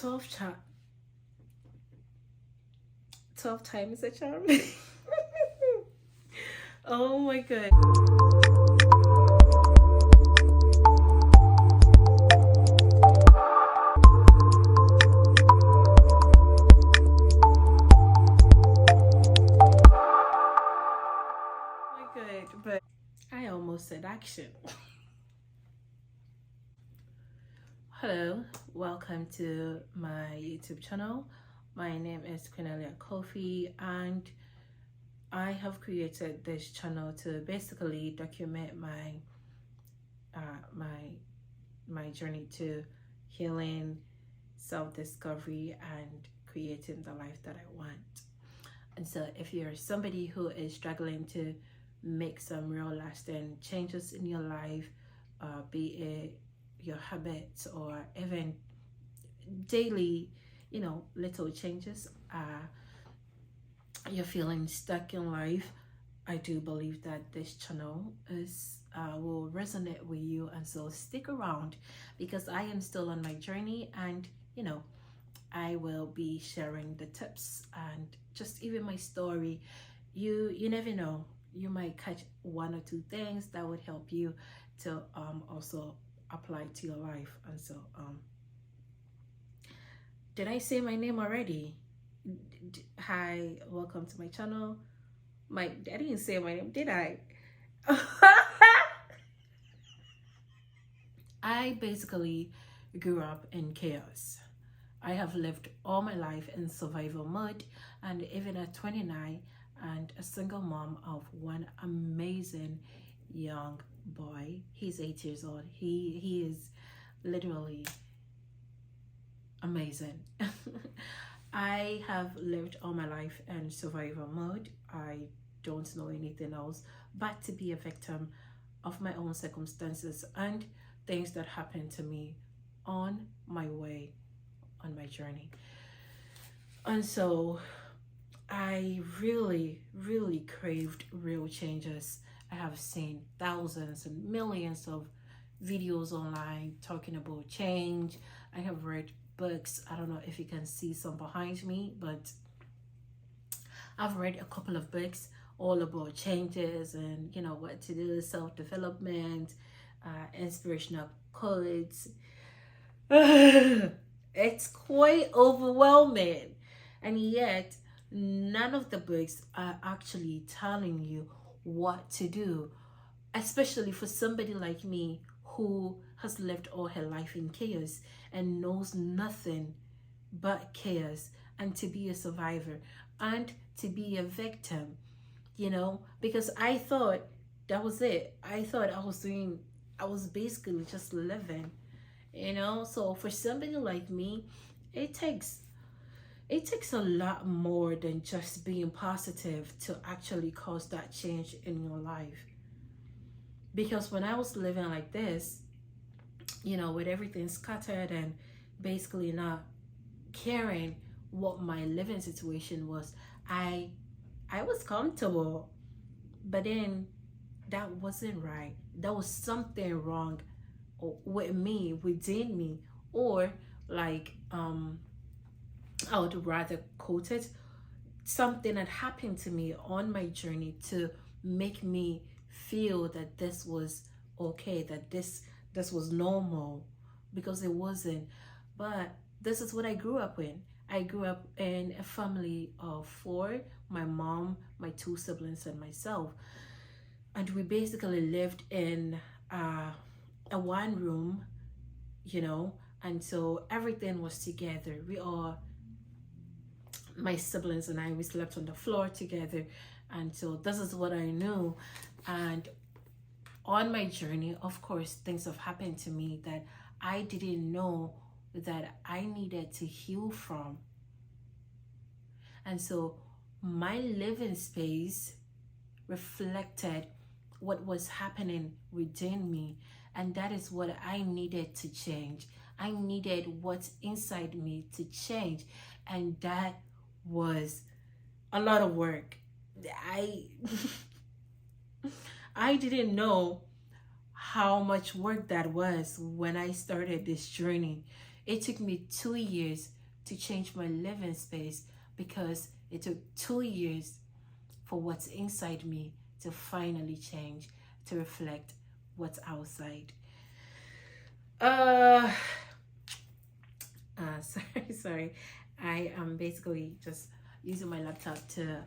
12 cha- 12 times a charm. Oh my god. Oh my god, but I almost said action. Hello, welcome to my YouTube channel. My name is Cornelia Kofi, and I have created this channel to basically document my my journey to healing, self-discovery, and creating the life that I want. And so if you're somebody who is struggling to make some real lasting changes in your life, be it your habits or even daily, little changes, you're feeling stuck in life, I do believe that this channel is will resonate with you, and so stick around because I am still on my journey, and I will be sharing the tips and just even my story. You never know, you might catch one or two things that would help you to also apply to your life. And so did I say my name already? Hi, welcome to my channel. I didn't say my name, did I? I basically grew up in chaos. I have lived all my life in survival mode, and even at 29 and a single mom of one amazing young boy. He's 8 years old. He is literally amazing. I have lived all my life in survival mode. I don't know anything else but to be a victim of my own circumstances and things that happened to me on my way, on my journey. And so I really, really craved real changes. I have seen thousands and millions of videos online talking about change. I have read books. I don't know if you can see some behind me, but I've read a couple of books all about changes and what to do, self-development, inspirational quotes. It's quite overwhelming, and yet none of the books are actually telling you what to do, especially for somebody like me who has lived all her life in chaos and knows nothing but chaos, and to be a survivor and to be a victim, because I thought that was it. I thought I was basically just living, so for somebody like me, it takes it takes a lot more than just being positive to actually cause that change in your life. Because when I was living like this, with everything scattered and basically not caring what my living situation was, i I was comfortable. But then that wasn't right. There was something wrong with me, within me, or like I would rather quote it, something had happened to me on my journey to make me feel that this was okay, that this was normal, because it wasn't. But this is what I grew up in. I grew up in a family of four: my mom, my two siblings, and myself. And we basically lived in a one room, and so everything was together. My siblings and I, we slept on the floor together. And so this is what I knew. And on my journey, of course, things have happened to me that I didn't know that I needed to heal from. And so my living space reflected what was happening within me, and that is what I needed to change. I needed what's inside me to change, and that was a lot of work. I I didn't know how much work that was when I started this journey. It took me 2 years to change my living space because it took 2 years for what's inside me to finally change, to reflect what's outside. Uh, sorry. I am basically just using my laptop to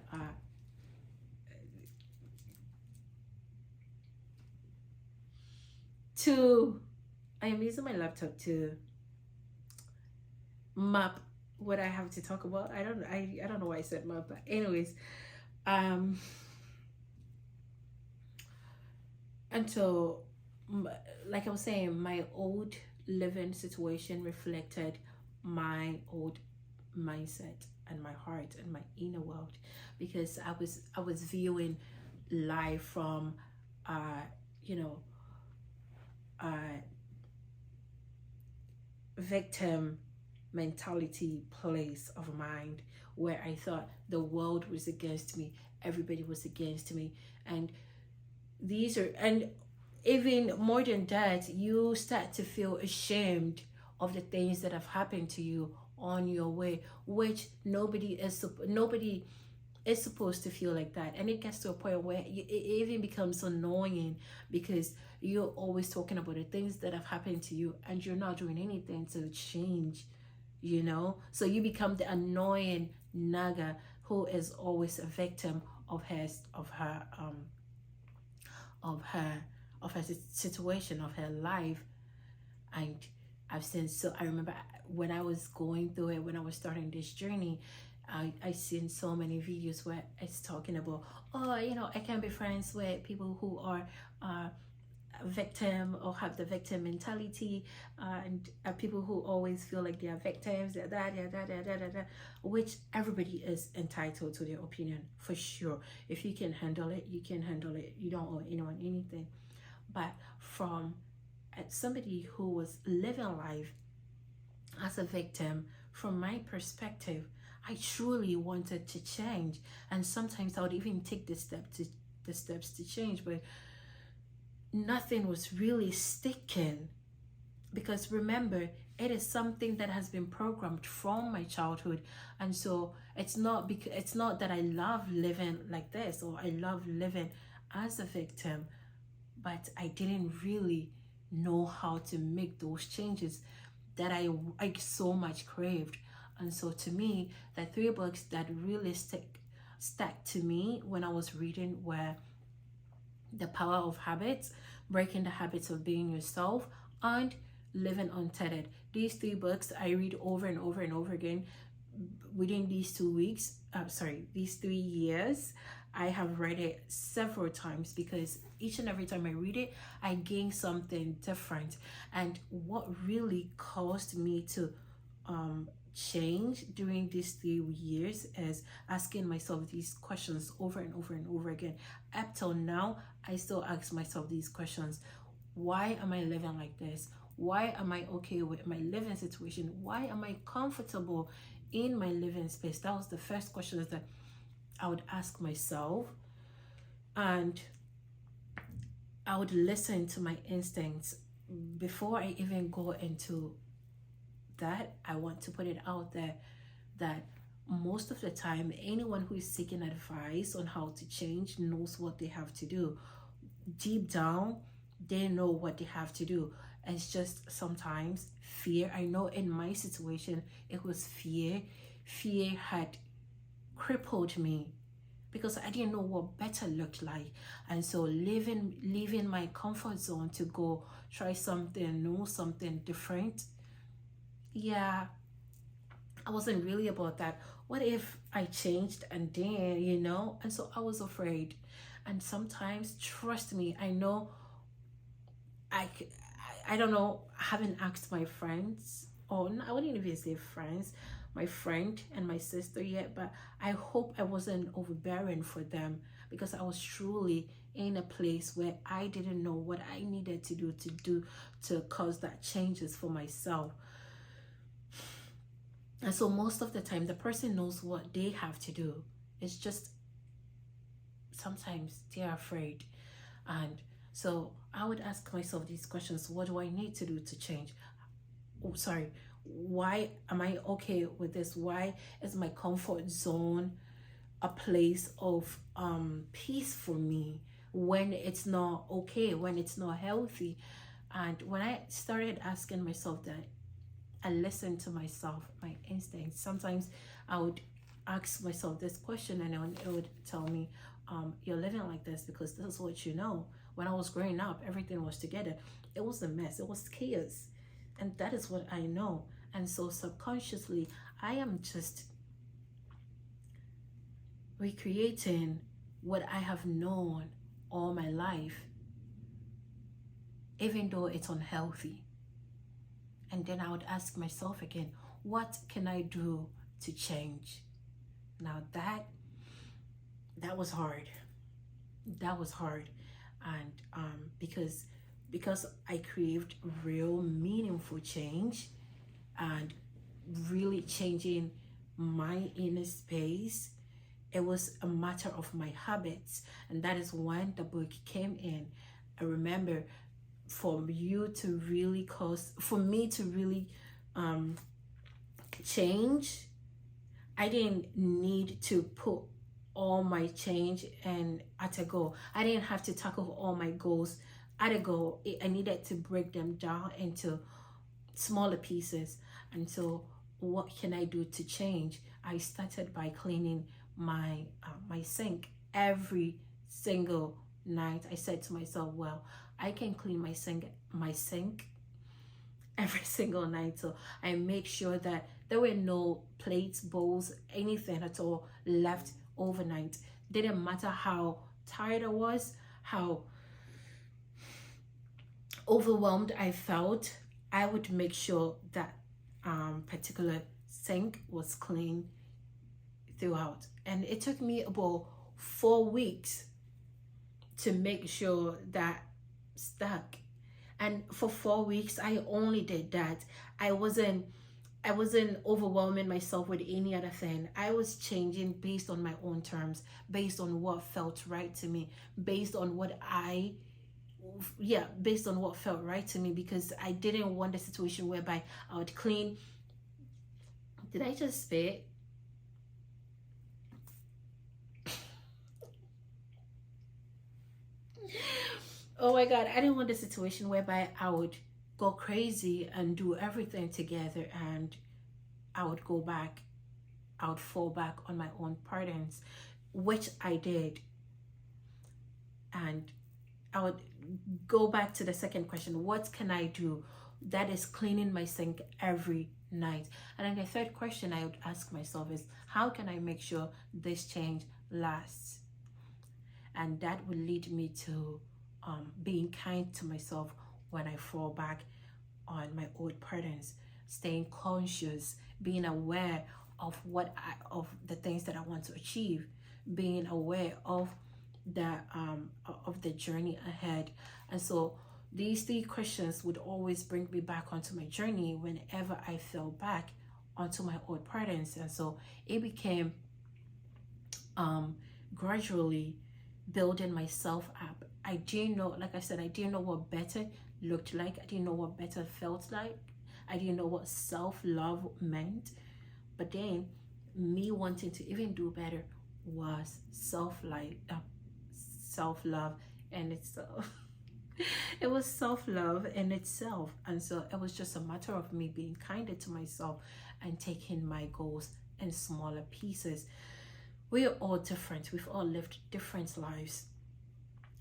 I am using my laptop to map what I have to talk about. I don't know why I said map, but anyways, um, and so like I was saying, my old living situation reflected my old mindset and my heart and my inner world, because I was viewing life from you know uh victim mentality place of mind, where I thought the world was against me, everybody was against me. And and even more than that, you start to feel ashamed of the things that have happened to you on your way, which nobody is supposed to feel like that. And it gets to a point where it even becomes annoying, because you're always talking about the things that have happened to you and you're not doing anything to change, so you become the annoying naga who is always a victim of of her of her situation, of her life. And I remember when I was going through it, when I was starting this journey, I seen so many videos where it's talking about, oh, I can be friends with people who are victim or have the victim mentality, and people who always feel like they are victims, which everybody is entitled to their opinion, for sure. If you can handle it, you can handle it. You don't owe anyone anything. But from somebody who was living life as a victim, from my perspective, I truly wanted to change. And sometimes I would even take the steps to change, but nothing was really sticking. Because remember, it is something that has been programmed from my childhood. And so it's not that I love living like this, or I love living as a victim, but I didn't really know how to make those changes that I so much craved. And so to me, the three books that really stuck to me when I was reading were The Power of Habits, Breaking the Habits of Being Yourself, and Living Untethered. These three books I read over and over and over again within these 2 weeks. These 3 years. I have read it several times, because each and every time I read it, I gain something different. And what really caused me to change during these 3 years is asking myself these questions over and over and over again. Up till now, I still ask myself these questions. Why am I living like this? Why am I okay with my living situation? Why am I comfortable in my living space? That was the first questions that I would ask myself. And I would listen to my instincts. Before I even go into that, I want to put it out there that most of the time, anyone who is seeking advice on how to change knows what they have to do. Deep down, they know what they have to do. It's just sometimes fear. I know in my situation, it was fear. Fear had crippled me, because I didn't know what better looked like. And so leaving my comfort zone to go try something new, something different. Yeah, I wasn't really about that. What if I changed and then, And so I was afraid. And sometimes, trust me, I know I, c- I don't know, I haven't asked my friends, or I wouldn't even say friends, my friend and my sister yet, but I hope I wasn't overbearing for them, because I was truly in a place where I didn't know what I needed to do to cause that changes for myself. And so most of the time, the person knows what they have to do. It's just sometimes they're afraid. And so I would ask myself these questions. What do I need to do to change? Oh, sorry. Why am I okay with this? Why is my comfort zone a place of peace for me when it's not okay, when it's not healthy? And when I started asking myself that, I listened to myself, my instincts. Sometimes I would ask myself this question, and it would tell me, you're living like this because this is what you know. When I was growing up, everything was together. It was a mess, it was chaos. And that is what I know. And so subconsciously, I am just recreating what I have known all my life, even though it's unhealthy. And then I would ask myself again, what can I do to change? Now that was hard. That was hard. And because I craved real meaningful change and really changing my inner space, it was a matter of my habits. And that is when the book came in. I remember, for you to really cause for me to really change, I didn't need to put all my change and at a go. I didn't have to tackle all my goals at a go. I needed to break them down into smaller pieces. And so what can I do to change? I started by cleaning my sink every single night. I said to myself, well, I can clean my sink every single night. So I make sure that there were no plates, bowls, anything at all left overnight. Didn't matter how tired I was, how overwhelmed I felt, I would make sure that particular sink was clean throughout. And it took me about 4 weeks to make sure that stuck. And for 4 weeks I only did that. I wasn't overwhelming myself with any other thing. I was changing based on my own terms, based on what felt right to me, based on what I yeah, based on what felt right to me, because I didn't want a situation whereby I would clean. Did I just spit? Oh my god, I didn't want a situation whereby I would go crazy and do everything together, and I would go back, I would fall back on my own patterns, which I did. And I would go back to the second question, what can I do? That is cleaning my sink every night. And then the third question I would ask myself is, how can I make sure this change lasts? And that will lead me to being kind to myself when I fall back on my old patterns, staying conscious, being aware of the things that I want to achieve, being aware of the journey ahead. And so these three questions would always bring me back onto my journey whenever I fell back onto my old patterns. And so it became gradually building myself up. I didn't know, like I said, I didn't know what better looked like. I didn't know what better felt like. I didn't know what self-love meant. But then me wanting to even do better was self-love in itself. It was self-love in itself. And so it was just a matter of me being kinder to myself and taking my goals in smaller pieces. We are all different. We've all lived different lives.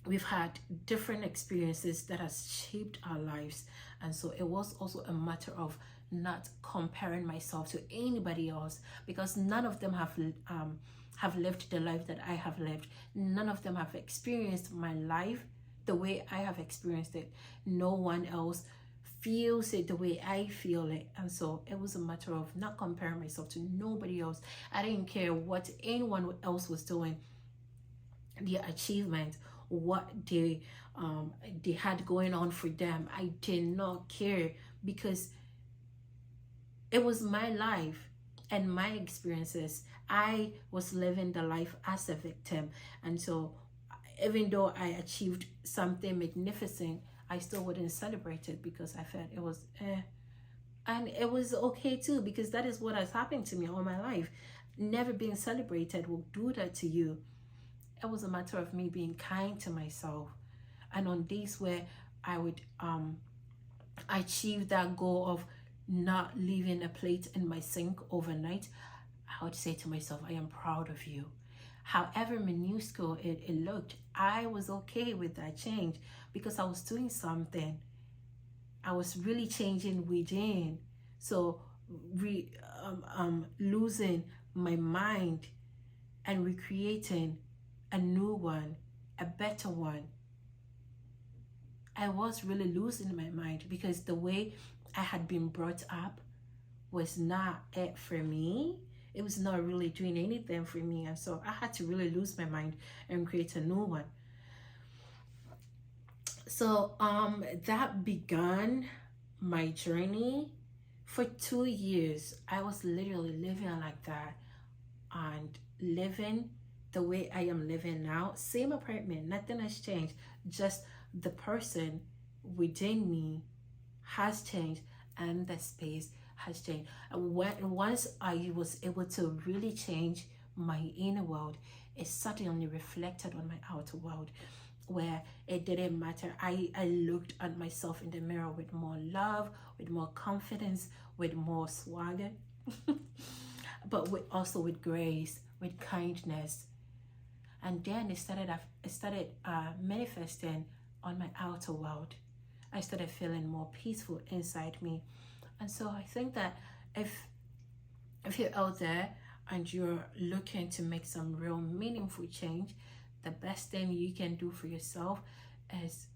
We've had different experiences that has shaped our lives. And so it was also a matter of not comparing myself to anybody else, because none of them have lived the life that I have lived. None of them have experienced my life the way I have experienced it. No one else feels it the way I feel it. And so it was a matter of not comparing myself to nobody else. I didn't care what anyone else was doing, their achievement, what they had going on for them. I did not care, because it was my life and my experiences. I was living the life as a victim. And so even though I achieved something magnificent, I still wouldn't celebrate it, because I felt it was And it was okay too, because that is what has happened to me all my life. Never being celebrated will do that to you. It was a matter of me being kind to myself. And on days where I would achieve that goal of not leaving a plate in my sink overnight, I would say to myself, I am proud of you. However minuscule it looked, I was okay with that change because I was doing something. I was really changing within. So losing my mind and recreating a new one, a better one. I was really losing my mind because the way I had been brought up was not it for me. It was not really doing anything for me. And so I had to really lose my mind and create a new one. So that began my journey. For 2 years I was literally living like that, and living the way I am living now. Same apartment, nothing has changed, just the person within me has changed and the space has changed. And once I was able to really change my inner world, it suddenly reflected on my outer world, where it didn't matter. I looked at myself in the mirror with more love, with more confidence, with more swagger, but also with grace, with kindness. And then it started manifesting on my outer world. I started feeling more peaceful inside me. And so I think that if you're out there and you're looking to make some real meaningful change, the best thing you can do for yourself is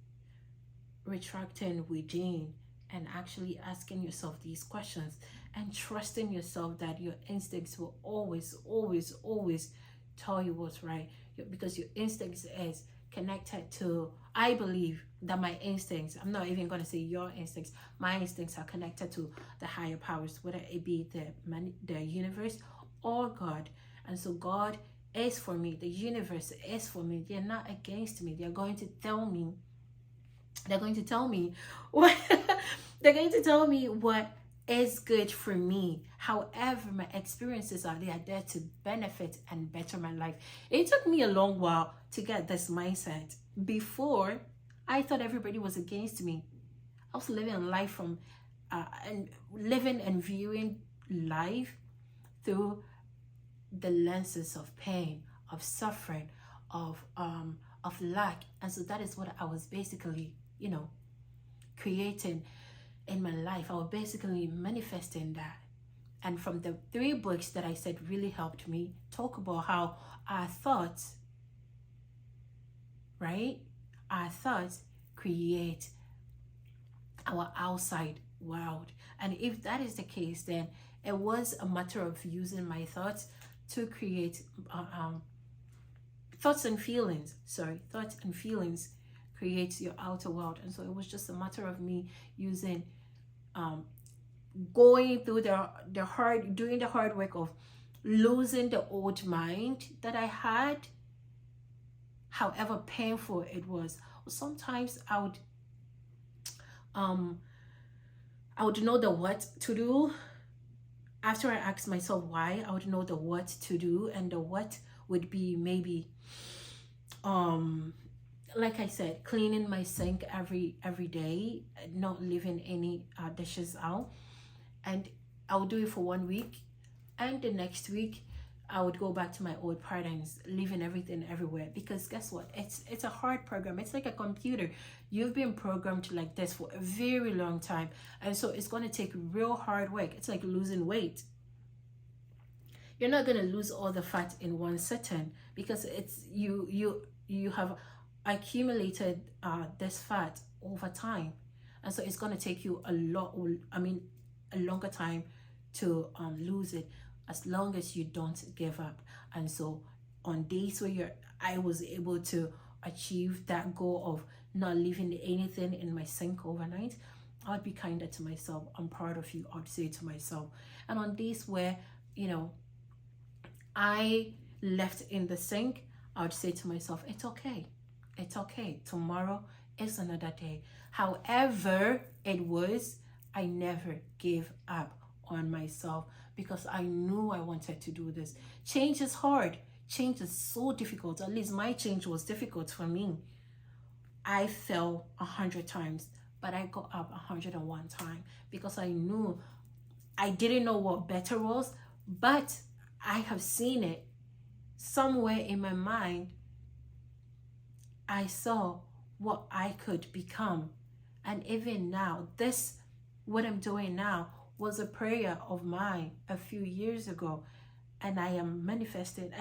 retracting within and actually asking yourself these questions and trusting yourself that your instincts will always, always, always tell you what's right, because your instincts is connected to, I believe that my instincts, I'm not even going to say your instincts, my instincts are connected to the higher powers, whether it be the universe or God. And so God is for me, the universe is for me. They're not against me. They're going to tell me what they're going to tell me what is good for me. However, my experiences are there to benefit and better my life. It took me a long while to get this mindset. Before, I thought everybody was against me. I was living life from and living and viewing life through the lenses of pain, of suffering, of lack. And so that is what I was basically, creating in my life. I was basically manifesting that. And from the 3 books that I said really helped me, talk about how our thoughts, right? Our thoughts create our outside world. And if that is the case, then it was a matter of using my thoughts to create thoughts and feelings creates your outer world. And so it was just a matter of me using going through doing the hard work of losing the old mind that I had, however painful it was. Sometimes I would know the what to do. After I asked myself why, I would know the what to do, and the what would be maybe like I said, cleaning my sink every day, not leaving any dishes out. And I would do it for 1 week, and the next week I would go back to my old patterns, leaving everything everywhere. Because guess what? It's a hard program. It's like a computer. You've been programmed like this for a very long time, and so it's going to take real hard work. It's like losing weight. You're not going to lose all the fat in one sitting, because it's you have accumulated this fat over time, and so it's going to take you a longer time to lose it, as long as you don't give up. And so on days where I was able to achieve that goal of not leaving anything in my sink overnight, I'd be kinder to myself. I'm proud of you, I'd say to myself. And on days where I left in the sink, I would say to myself, it's okay, tomorrow is another day. However it was, I never gave up on myself because I knew I wanted to do this. Change is hard. Change is so difficult. At least my change was difficult for me. I fell 100 times, but I got up 101 times because I knew I didn't know what better was, but I have seen it somewhere in my mind. I saw what I could become. And even now, this, what I'm doing now, was a prayer of mine a few years ago. And I am manifesting.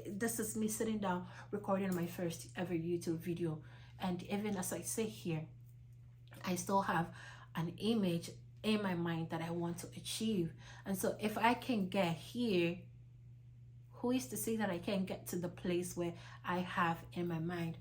This is me sitting down recording my first ever YouTube video. And even as I sit here, I still have an image in my mind that I want to achieve. And so if I can get here, who is to say that I can't get to the place where I have in my mind?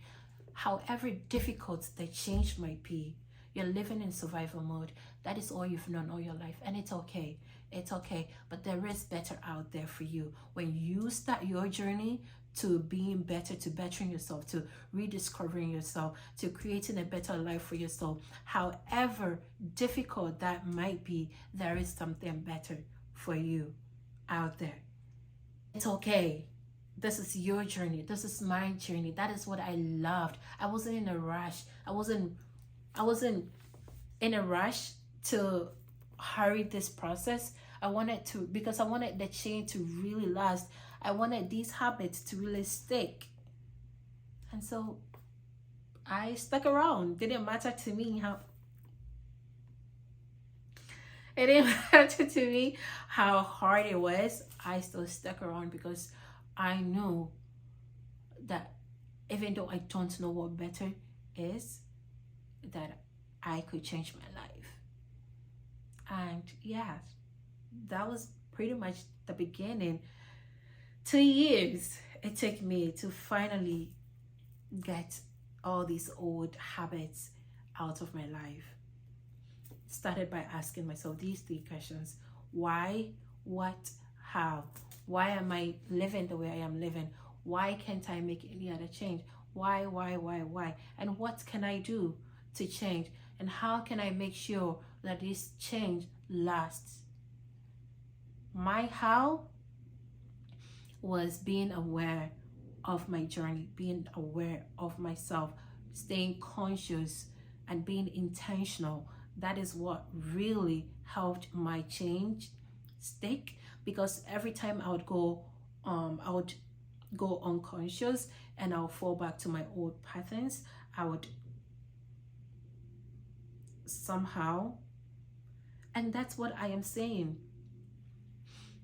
However difficult the change might be, you're living in survival mode. That is all you've known all your life, and it's okay. It's okay, but there is better out there for you. When you start your journey to being better, to bettering yourself, to rediscovering yourself, to creating a better life for yourself, however difficult that might be, there is something better for you out there. It's okay. This is your journey. This is my journey. That is what I loved. I wasn't in a rush. I wasn't in a rush to hurry this process. I wanted to, because I wanted the change to really last. I wanted these habits to really stick. And so I stuck around. Didn't matter to me how it didn't matter to me how hard it was. I still stuck around because I knew that even though I don't know what better is, that I could change my life. And yeah, that was pretty much the beginning. 2 years it took me to finally get all these old habits out of my life. Started by asking myself these 3 questions: why, what, how? Why am I living the way I am living? Why can't I make any other change? Why? And what can I do to change? And how can I make sure that this change lasts? My how was being aware of my journey, being aware of myself, staying conscious and being intentional. That is what really helped my change stick, because every time I would go unconscious and I'll fall back to my old patterns, I would somehow, and that's what I am saying.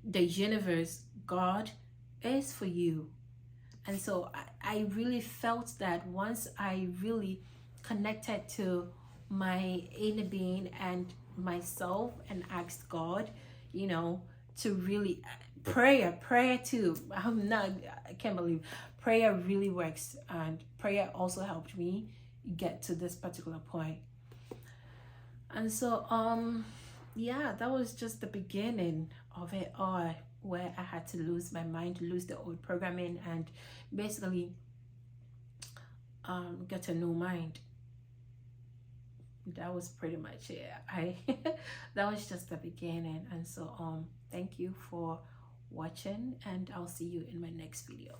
The universe, God, is for you. And so I really felt that once I really connected to my inner being and myself and asked God, to really prayer too. I can't believe prayer really works, and prayer also helped me get to this particular point. And so yeah, that was just the beginning of it all, where I had to lose my mind, lose the old programming, and basically get a new mind. That was pretty much it. That was just the beginning. And so thank you for watching, and I'll see you in my next video.